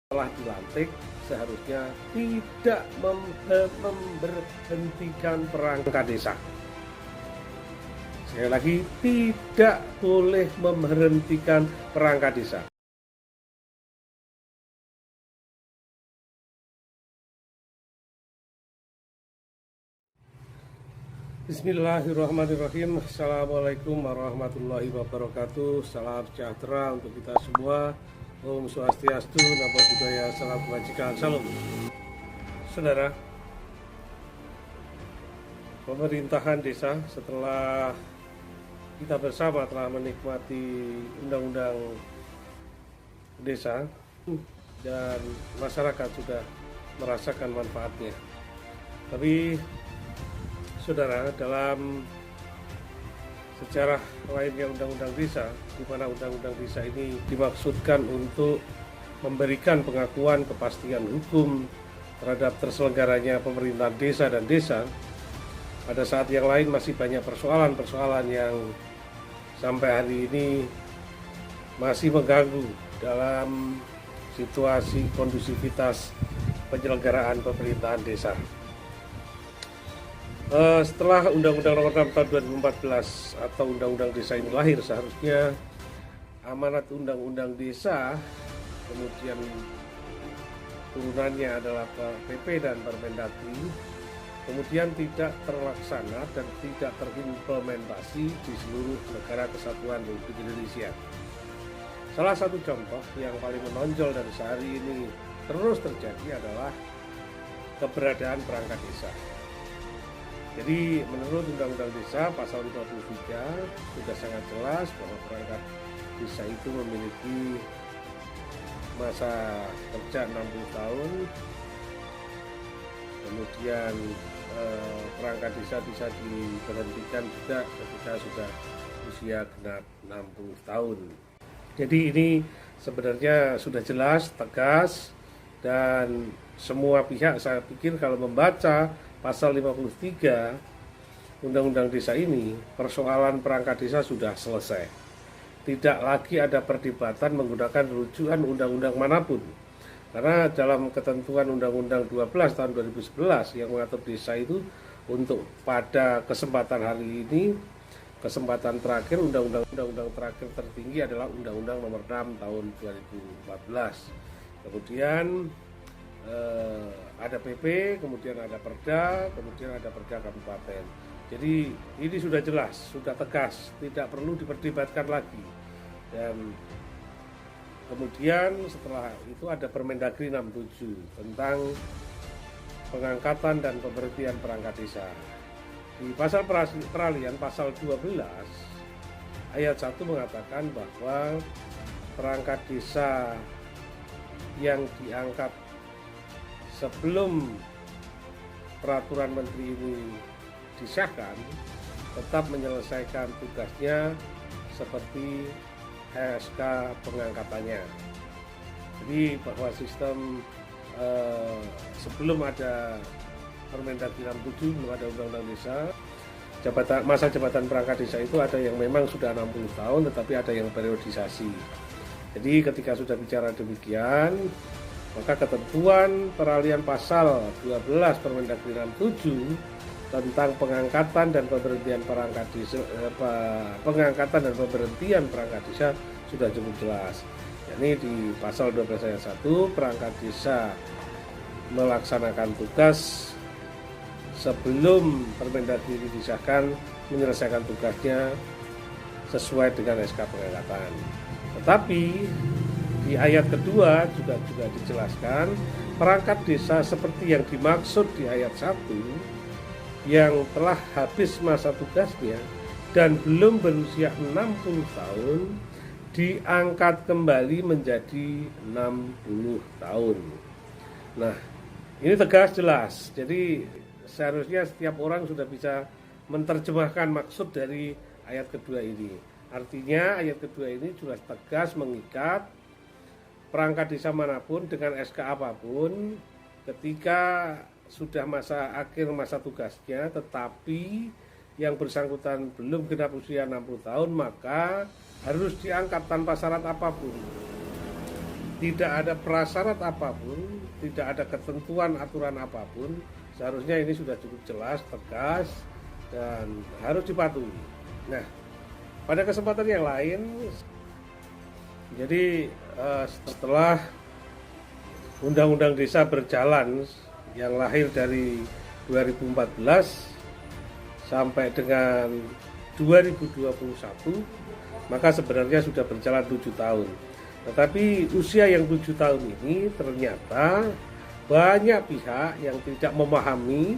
Setelah dilantik seharusnya tidak memberhentikan perangkat desa. Sekali lagi, tidak boleh memberhentikan perangkat desa. Bismillahirrahmanirrahim. Assalamualaikum warahmatullahi wabarakatuh. Salam sejahtera untuk kita semua. Om Swastiastu, Namo Buddhaya, salam kebajikan, salam. Saudara, pemerintahan desa setelah kita bersama telah menikmati undang-undang desa dan masyarakat sudah merasakan manfaatnya. Tapi saudara, dalam sejarah lainnya undang-undang desa, di mana undang-undang desa ini dimaksudkan untuk memberikan pengakuan kepastian hukum terhadap terselenggaranya pemerintahan desa dan desa, pada saat yang lain masih banyak persoalan-persoalan yang sampai hari ini masih mengganggu dalam situasi kondusivitas penyelenggaraan pemerintahan desa. Setelah Undang-Undang Nomor 6 Tahun 2014 atau Undang-Undang Desa ini lahir, seharusnya amanat Undang-Undang Desa, kemudian turunannya adalah PP dan Permendagri, kemudian tidak terlaksana dan tidak terimplementasi di seluruh negara kesatuan Republik Indonesia. Salah satu contoh yang paling menonjol dari sehari ini terus terjadi adalah keberadaan perangkat desa. Jadi menurut Undang-Undang Desa pasal 53 sudah sangat jelas bahwa perangkat desa itu memiliki masa kerja 60 tahun. Kemudian perangkat desa bisa diberhentikan juga ketika sudah usia genap 60 tahun. Jadi ini sebenarnya sudah jelas, tegas, dan semua pihak saya pikir kalau membaca Pasal 53 Undang-Undang Desa ini, persoalan perangkat desa sudah selesai. Tidak lagi ada perdebatan menggunakan rujukan undang-undang manapun. Karena dalam ketentuan Undang-Undang 12 tahun 2011 yang mengatur desa itu, untuk pada kesempatan hari ini, kesempatan terakhir, undang-undang terakhir tertinggi adalah Undang-Undang Nomor 6 tahun 2014. Kemudian ada PP, kemudian ada Perda, kemudian ada Perda Kabupaten. Jadi ini sudah jelas, sudah tegas, tidak perlu diperdebatkan lagi. Dan kemudian setelah itu ada Permendagri 67 tentang pengangkatan dan pemberhentian perangkat desa. Di pasal peralihan pasal 12 ayat 1 mengatakan bahwa perangkat desa yang diangkat sebelum peraturan menteri ini disahkan tetap menyelesaikan tugasnya seperti SK pengangkatannya. Jadi bahwa sistem sebelum ada Permendagri 67, belum ada Undang-Undang Desa, masa jabatan perangkat desa itu ada yang memang sudah 60 tahun tetapi ada yang periodisasi. Jadi ketika sudah bicara demikian, maka ketentuan peralihan pasal 12 Permendagri 67 tentang pengangkatan dan pemberhentian perangkat desa, pengangkatan dan pemberhentian perangkat desa sudah cukup jelas. Yakni di pasal 12 ayat 1, perangkat desa melaksanakan tugas sebelum Permendagri ini disahkan, menyelesaikan tugasnya sesuai dengan SK pengangkatan. Tetapi di ayat kedua juga dijelaskan perangkat desa seperti yang dimaksud di ayat 1 yang telah habis masa tugasnya dan belum berusia 60 tahun diangkat kembali menjadi 60 tahun. Nah, ini tegas jelas. Jadi seharusnya setiap orang sudah bisa menerjemahkan maksud dari ayat kedua ini. Artinya ayat kedua ini jelas tegas mengikat perangkat desa manapun dengan SK apapun ketika sudah akhir masa tugasnya tetapi yang bersangkutan belum genap usia 60 tahun maka harus diangkat tanpa syarat apapun. tidak ada prasyarat apapun, tidak ada ketentuan aturan apapun, seharusnya ini sudah cukup jelas, tegas, dan harus dipatuhi. Nah, pada kesempatan yang lain, jadi setelah Undang-Undang Desa berjalan yang lahir dari 2014 sampai dengan 2021, maka sebenarnya sudah berjalan 7 tahun. Tetapi usia yang 7 tahun ini ternyata banyak pihak yang tidak memahami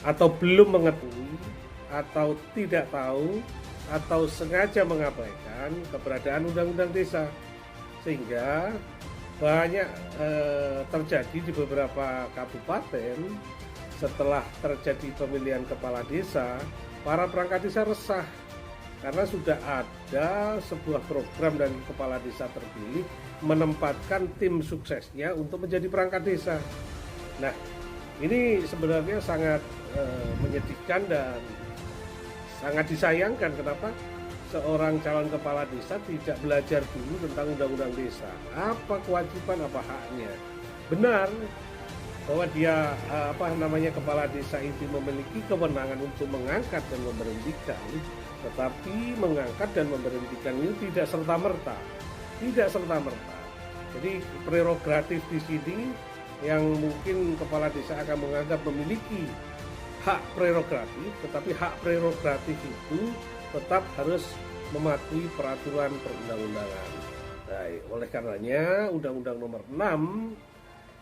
atau belum mengetahui atau tidak tahu atau sengaja mengabaikan keberadaan Undang-Undang Desa, sehingga banyak terjadi di beberapa kabupaten. Setelah terjadi pemilihan kepala desa, para perangkat desa resah karena sudah ada sebuah program dari kepala desa terpilih menempatkan tim suksesnya untuk menjadi perangkat desa. Nah, ini sebenarnya sangat menyedihkan dan sangat disayangkan. Kenapa seorang calon kepala desa tidak belajar dulu tentang undang-undang desa? Apa kewajiban, apa haknya? Benar bahwa dia kepala desa itu memiliki kewenangan untuk mengangkat dan memberhentikan, tetapi mengangkat dan memberhentikan itu tidak serta-merta. Jadi prerogatif di sini yang mungkin kepala desa akan menganggap memiliki hak prerogatif, tetapi hak prerogatif itu tetap harus mematuhi peraturan perundang-undangan. Nah, oleh karenanya Undang-Undang Nomor 6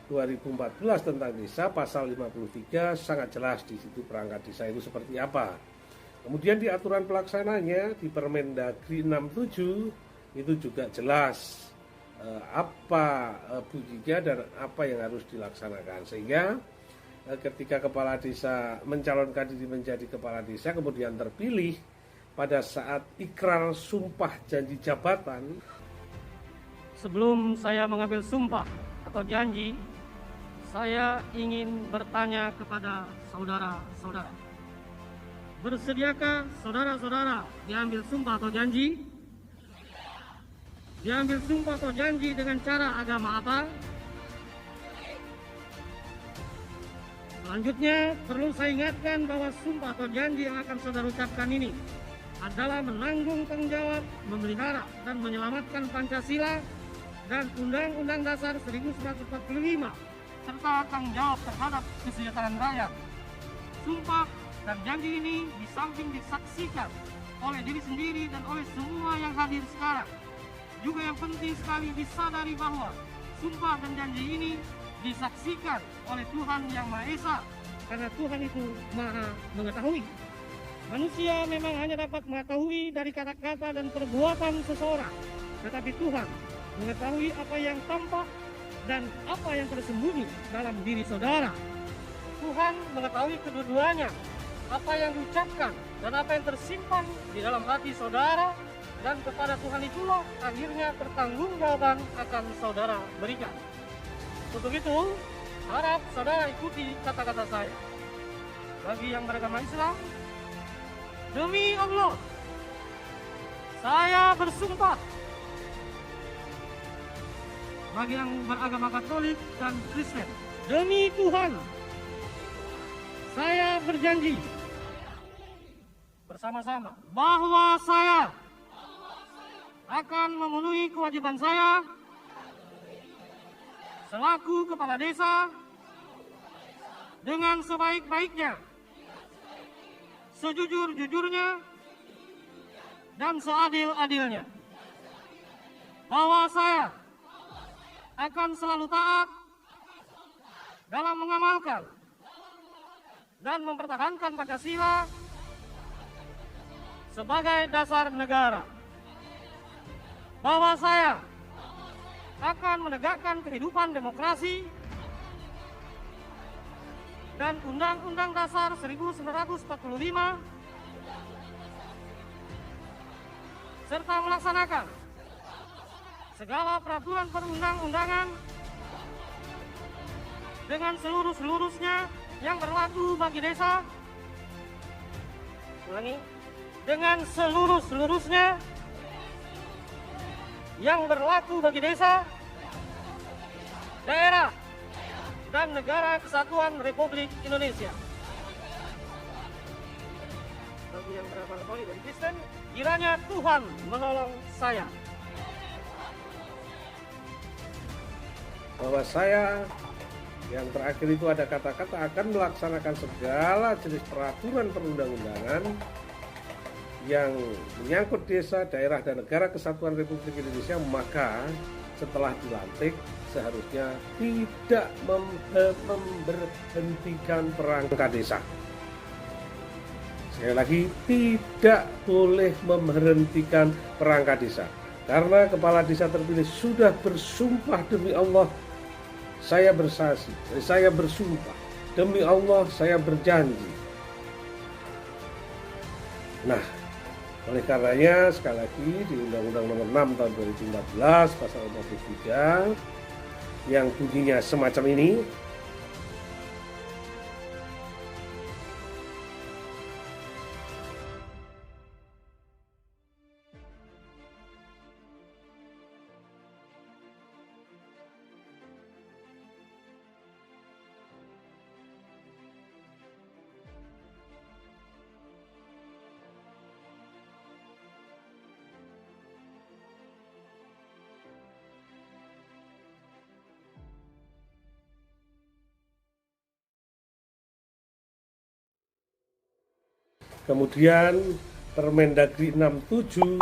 2014 tentang desa pasal 53 sangat jelas di situ perangkat desa itu seperti apa. Kemudian di aturan pelaksananya di Permendagri 67 itu juga jelas apa bunyinya dan apa yang harus dilaksanakan, sehingga ketika kepala desa mencalonkan diri menjadi kepala desa kemudian terpilih, pada saat ikrar sumpah janji jabatan, sebelum saya mengambil sumpah atau janji, saya ingin bertanya kepada saudara-saudara. Bersediakah saudara-saudara diambil sumpah atau janji? Diambil sumpah atau janji dengan cara agama apa? Selanjutnya, perlu saya ingatkan bahwa sumpah atau janji yang akan saudara ucapkan ini adalah menanggung tanggung jawab, memelihara dan menyelamatkan Pancasila dan Undang-Undang Dasar 1945, serta tanggung jawab terhadap kesejahteraan rakyat. Sumpah dan janji ini di samping disaksikan oleh diri sendiri dan oleh semua yang hadir sekarang, juga yang penting sekali disadari bahwa sumpah dan janji ini disaksikan oleh Tuhan Yang Maha Esa, karena Tuhan itu Maha mengetahui. Manusia memang hanya dapat mengetahui dari kata-kata dan perbuatan seseorang, tetapi Tuhan mengetahui apa yang tampak dan apa yang tersembunyi dalam diri saudara. Tuhan mengetahui kedua-duanya, apa yang diucapkan dan apa yang tersimpan di dalam hati saudara, dan kepada Tuhan itulah akhirnya pertanggungjawaban akan saudara berikan. Untuk itu, harap saudara ikuti kata-kata saya. Bagi yang beragama Islam, demi Allah, saya bersumpah. Bagi yang beragama Katolik dan Kristen, demi Tuhan, saya berjanji bersama-sama bahwa saya akan memenuhi kewajiban saya selaku kepala desa dengan sebaik-baiknya, sejujur-jujurnya, dan seadil-adilnya. Bahwa saya akan selalu taat dalam mengamalkan dan mempertahankan Pancasila sebagai dasar negara. Bahwa saya akan menegakkan kehidupan demokrasi dan Undang-Undang Dasar 1945 serta melaksanakan segala peraturan perundang-undangan dengan seluruh-seluruhnya yang berlaku bagi desa. Ulangi, dengan seluruh-seluruhnya yang berlaku bagi desa daerah, dan negara kesatuan Republik Indonesia. Bagi yang beragama Katolik dan Kristen, kiranya Tuhan menolong saya. Bahwa saya, yang terakhir itu ada kata-kata, akan melaksanakan segala jenis peraturan perundang-undangan yang menyangkut desa, daerah, dan negara kesatuan Republik Indonesia, maka setelah dilantik seharusnya tidak memberhentikan perangkat desa. Sekali lagi, tidak boleh memberhentikan perangkat desa, karena kepala desa terpilih sudah bersumpah demi Allah, saya bersaksi, saya bersumpah demi Allah, saya berjanji. Nah, oleh karenanya sekali lagi di Undang-Undang Nomor 6 Tahun 2014 Pasal 43 yang bunyinya semacam ini, kemudian Permendagri 67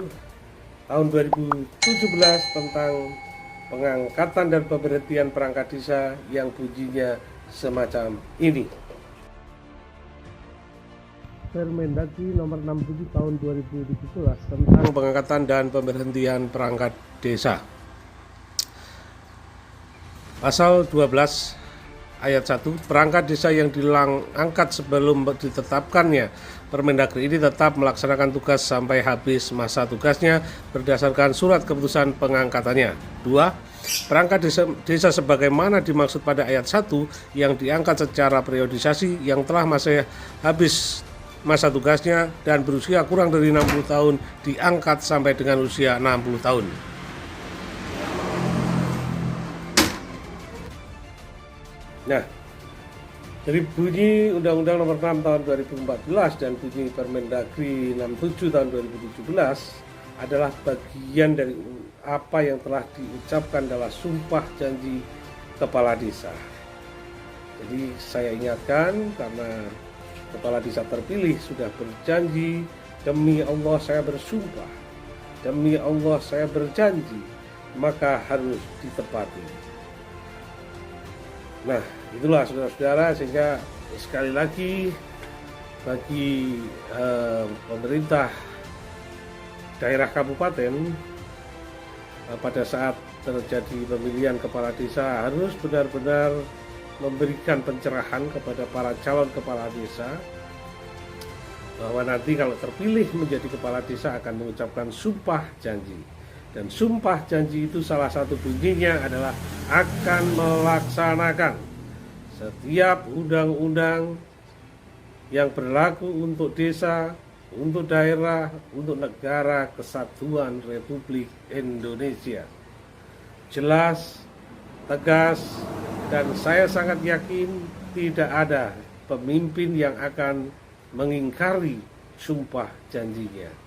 tahun 2017 tentang pengangkatan dan pemberhentian perangkat desa yang bunyinya semacam ini. Permendagri nomor 67 tahun 2017 tentang pengangkatan dan pemberhentian perangkat desa. Pasal 12 ayat 1, perangkat desa yang diangkat sebelum ditetapkannya Permendagri ini tetap melaksanakan tugas sampai habis masa tugasnya berdasarkan surat keputusan pengangkatannya. 2. Perangkat desa sebagaimana dimaksud pada ayat 1 yang diangkat secara periodisasi yang telah habis masa tugasnya dan berusia kurang dari 60 tahun diangkat sampai dengan usia 60 tahun. Nah, dari bunyi Undang-Undang Nomor 6 Tahun 2014 dan bunyi Permendagri 67 Tahun 2017 adalah bagian dari apa yang telah diucapkan dalam sumpah janji kepala desa. Jadi saya ingatkan, karena kepala desa terpilih sudah berjanji, demi Allah saya bersumpah, demi Allah saya berjanji, maka harus ditepati. Nah, itulah saudara-saudara, sehingga sekali lagi bagi pemerintah daerah kabupaten pada saat terjadi pemilihan kepala desa harus benar-benar memberikan pencerahan kepada para calon kepala desa bahwa nanti kalau terpilih menjadi kepala desa akan mengucapkan sumpah janji. Dan sumpah janji itu salah satu bunyinya adalah akan melaksanakan setiap undang-undang yang berlaku untuk desa, untuk daerah, untuk negara kesatuan Republik Indonesia. Jelas, tegas, dan saya sangat yakin tidak ada pemimpin yang akan mengingkari sumpah janjinya.